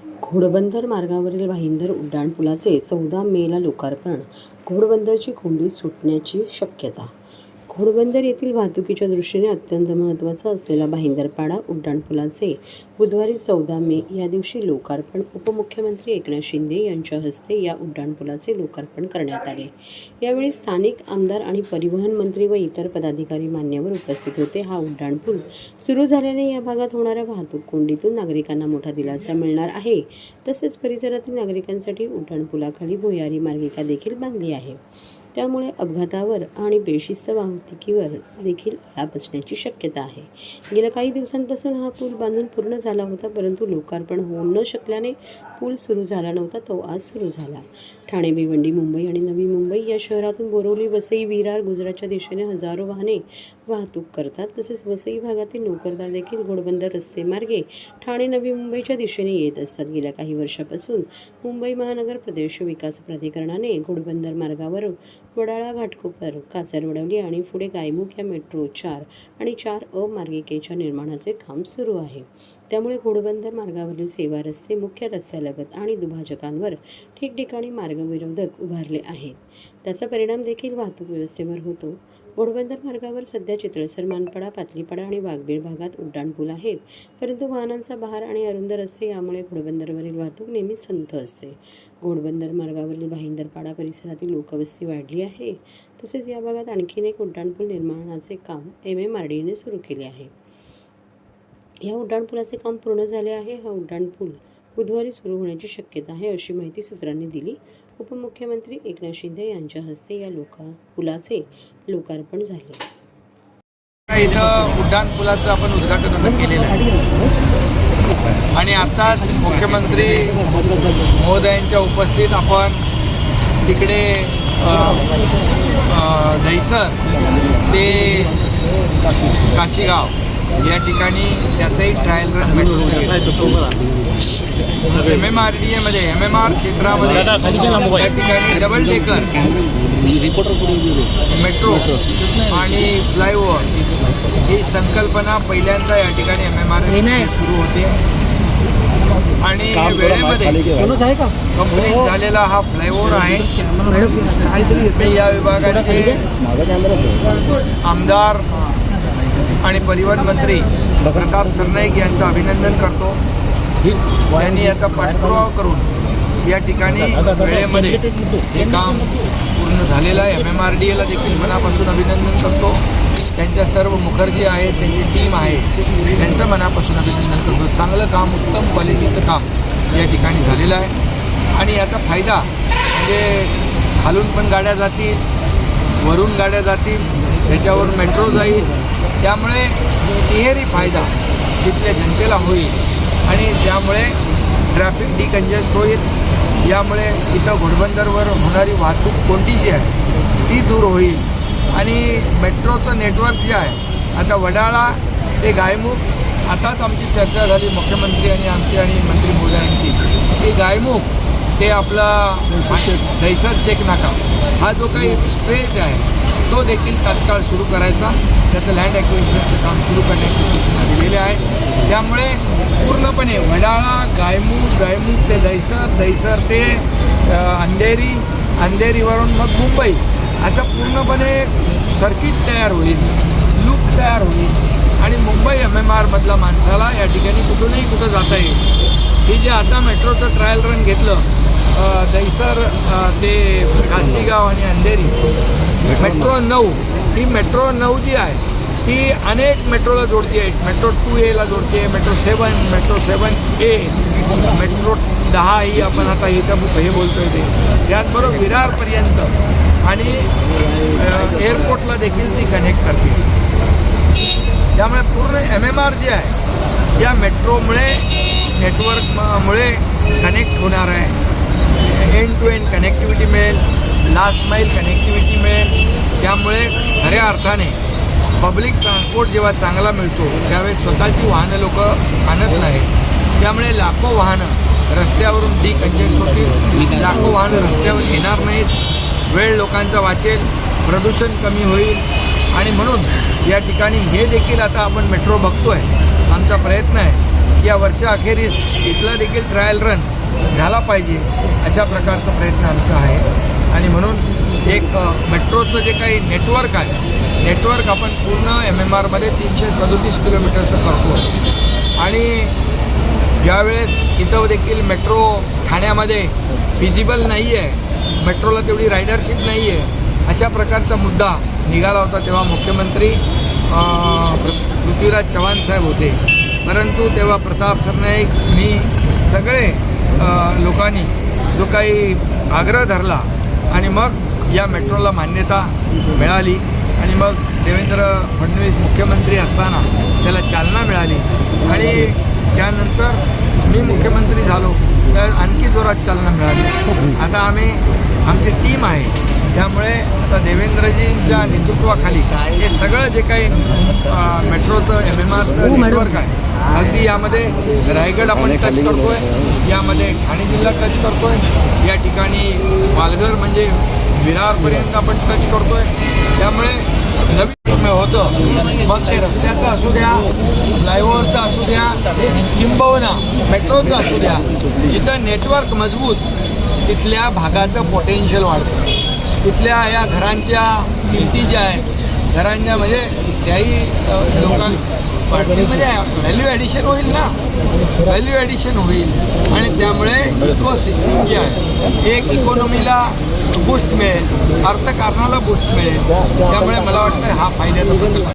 घोडबंदर मार्गावरील भाईंदर उड्डाणपुलाचे 14 मेला लोकार्पण. घोडबंदरची कोंडी सुटण्याची शक्यता. घोडबंदर येथील वाहतुकीच्या दृष्टीने अत्यंत महत्त्वाचा असलेला भाईंदरपाडा उड्डाणपुलाचे बुधवारी 14 मे या दिवशी लोकार्पण उपमुख्यमंत्री एकनाथ शिंदे यांच्या हस्ते या उड्डाणपुलाचे लोकार्पण करण्यात आले. यावेळी स्थानिक आमदार आणि परिवहन मंत्री व इतर पदाधिकारी मान्यवर उपस्थित होते. हा उड्डाणपूल सुरू झाल्याने या भागात होणाऱ्या वाहतूक कोंडीतून नागरिकांना मोठा दिलासा मिळणार आहे. तसेच परिसरातील नागरिकांसाठी उड्डाणपुलाखाली भुयारी मार्गिका देखील बांधली आहे. त्यामुळे अपघातावर आणि बेशिस्त वाहतुकीवर देखील आळा बसण्याची शक्यता आहे. गेल्या काही दिवसांपासून हा पूल बांधून पूर्ण झाला होता, परंतु लोकार्पण होऊ न शकल्याने पूल सुरू झाला नव्हता. तो आज सुरू झाला. ठाणे, भिवंडी, मुंबई आणि नवी मुंबई या शहरातून बोरिवली, वसई, विरार, गुजरातच्या दिशेने हजारो वाहने वाहतूक करतात. तसेच वसई भागातील नोकरदार देखील घोडबंदर रस्तेमार्गे ठाणे, नवी मुंबईच्या दिशेने येत असतात. गेल्या काही वर्षापासून मुंबई महानगर प्रदेश विकास प्राधिकरणाने घोडबंदर मार्गावर वडाळा, घाटकोपर, काचरवडवली आणि पुढे गायमुख या मेट्रो 4 आणि 4A मार्गिकेच्या निर्माणाचे काम सुरू आहे. त्यामुळे घोडबंदर मार्गावरील सेवा रस्ते, मुख्य रस्त्यालगत आणि दुभाजकांवर ठिकठिकाणी मार्गविरोधक उभारले आहेत. त्याचा परिणाम देखील वाहतूक व्यवस्थेवर होतो. घोडबंदर मार्गावर सध्या चितळसर, मानपाडा, पातलीपाडा आणि वाघबीळ भागात उड्डाणपूल आहेत, परंतु वाहनांचा बहार आणि अरुंद रस्ते यामुळे घोडबंदरवरील वाहतूक नेहमी संथ असते. घोडबंदर मार्गावरील भाईंदरपाडा परिसरातील लोकवस्ती वाढली आहे. तसेच या भागात आणखीन एक उड्डाणपूल निर्माणाचे काम MMRDAने सुरू केले आहे. या उड्डाणपुलाचे काम पूर्ण झाले आहे. हा उड्डाणपूल बुधवारी सुरू होण्याची शक्यता आहे, अशी माहिती सूत्रांनी दिली. उपमुख्यमंत्री एकनाथ शिंदे यांच्या हस्ते या पुलाचे लोकार्पण झाले. इथं उड्डाणपुलाचं आपण उद्घाटन केलेलं आहे आणि आताच मुख्यमंत्री महोदयांच्या उपस्थित आपण तिकडे दहिसर ते काशीगाव या ठिकाणी त्याचंही ट्रायल रन MMRDAमध्ये MMR क्षेत्रामध्ये त्या ठिकाणी डबल डेकर मेट्रो आणि फ्लायओव्हर ही संकल्पना पहिल्यांदा या ठिकाणी MMRDA सुरू होते आणि वेळेमध्ये कंप्लीट झालेला हा फ्लायओव्हर आहे. या विभागाचे आमदार आणि परिवहन मंत्री प्रताप सरनाईक यांचं अभिनंदन करतो. त्यांनी याचा पाठपुरावा करून या ठिकाणी वेळेमध्ये हे काम पूर्ण झालेलं आहे. MMRDAला देखील मनापासून अभिनंदन करतो. त्यांच्या सर्व मुखर्जी आहेत, त्यांची टीम आहे, त्यांचं मनापासून अभिनंदन करतो. चांगलं काम, उत्तम क्वालिटीचं काम या ठिकाणी झालेलं आहे आणि याचा फायदा म्हणजे खालून पण गाड्या जातील, वरून गाड्या जातील, त्याच्यावर मेट्रो जाईल. त्यामुळे तिहेरी फायदा तिथल्या जनतेला होईल आणि त्यामुळे ट्रॅफिक डिकंजेस्ट होईल. यामुळे इथं घोडबंदरवर होणारी वाहतूक कोंडी जी आहे ती दूर होईल आणि मेट्रोचं नेटवर्क जे आहे आता वडाळा ते गायमुख, आताच आमची चर्चा झाली मुख्यमंत्री आणि आमची आणि मंत्री महोदयांची की गायमुख ते आपला दहिसर चेक नाका हा जो काही स्ट्रेच आहे तो देखील तात्काळ सुरू करायचा, त्याचं लँड ॲक्विजिशनचं काम सुरू करण्याची सूचना दिलेली आहे. त्यामुळे पूर्णपणे वडाळा, गायमुख ते दहिसर ते अंधेरीवरून मग मुंबई असं पूर्णपणे सर्किट तयार होईल, लूप तयार होईल आणि मुंबई MMRमधला माणसाला या ठिकाणी कुठं जाता येईल. ही जे आता मेट्रोचं ट्रायल रन घेतलं दहिसर ते काशीगाव आणि अंधेरी मेट्रो 9, ही मेट्रो 9 जी आहे ती अनेक मेट्रोला जोडते आहे. मेट्रो 2A ला जोडते आहे, मेट्रो 7A, मेट्रो 10 ही आपण आता हे बोलतोय ते. त्याचबरोबर विरारपर्यंत आणि एअरपोर्टला देखील ती कनेक्ट करते. त्यामुळे पूर्ण MMR जे आहे या मेट्रोमुळे नेटवर्कमुळे कनेक्ट होणार आहे. एंड टू एंड कनेक्टिव्हिटी मिळेल, लास्ट माईल कनेक्टिव्हिटी मिळेल. त्यामुळे खऱ्या अर्थाने पब्लिक ट्रान्सपोर्ट जेव्हा चांगला मिळतो त्यावेळेस स्वतःची वाहनं लोक आणत नाहीत. त्यामुळे लाखो वाहनं रस्त्यावरून डिकंजेस्ट होतील, लाखो वाहनं रस्त्यावर येणार नाहीत, वेळ लोकांचा वाचेल, प्रदूषण कमी होईल आणि म्हणून या ठिकाणी हे देखील आता आपण मेट्रो बघतो आहे. आमचा प्रयत्न आहे या वर्षाअखेरीस इथला देखील ट्रायल रन झाला पाहिजे अशा प्रकारचा प्रयत्न आमचा आहे. आणि म्हणून एक मेट्रोचं जे काही नेटवर्क आहे, नेटवर्क आपण पूर्ण MMRमध्ये 337 किलोमीटरचं करतो. आणि ज्यावेळेस इथं देखील मेट्रो ठाण्यामध्ये फिजिबल नाही आहे, मेट्रोला तेवढी रायडरशिप नाही आहे, अशा प्रकारचा मुद्दा निघाला होता, तेव्हा मुख्यमंत्री पृथ्वीराज चव्हाण साहेब होते. परंतु तेव्हा प्रताप सरनाईक, मी सगळे लोकांनी जो काही आग्रह धरला आणि मग या मेट्रोला मान्यता मिळाली. आणि मग देवेंद्र फडणवीस मुख्यमंत्री असताना त्याला चालना मिळाली. आणि त्यानंतर मी मुख्यमंत्री झालो तर आणखी जोरात चालना मिळाली. आता आमची टीम आहे, त्यामुळे आता देवेंद्रजींच्या नेतृत्वाखाली हे सगळं जे काही मेट्रोचं MMRचं नेटवर्क आहे, अगदी यामध्ये रायगड आपण टच करतो आहे, यामध्ये ठाणे जिल्हा टच करतो आहे, या ठिकाणी पालघर म्हणजे विरारपर्यंत आपण टच करतो आहे. त्यामुळे नवीन होतं, मग ते रस्त्याचं असू द्या, फ्लायओव्हरचं असू द्या, किंबहुना मेट्रोचं असू द्या, जिथं नेटवर्क मजबूत तिथल्या भागाचं पोटेन्शियल वाढतं. तिथल्या या घरांच्या किमती ज्या आहेत, घरांच्या म्हणजे त्याही लोकांमध्ये व्हॅल्यू ॲडिशन होईल ना, व्हॅल्यू ॲडिशन होईल. आणि त्यामुळे इको सिस्टीम जी आहे, एक इकॉनॉमीला बूस्ट मिळेल, अर्थकारणाला बूस्ट मिळेल. त्यामुळे मला वाटतं हा फायद्याचा प्रकल्प.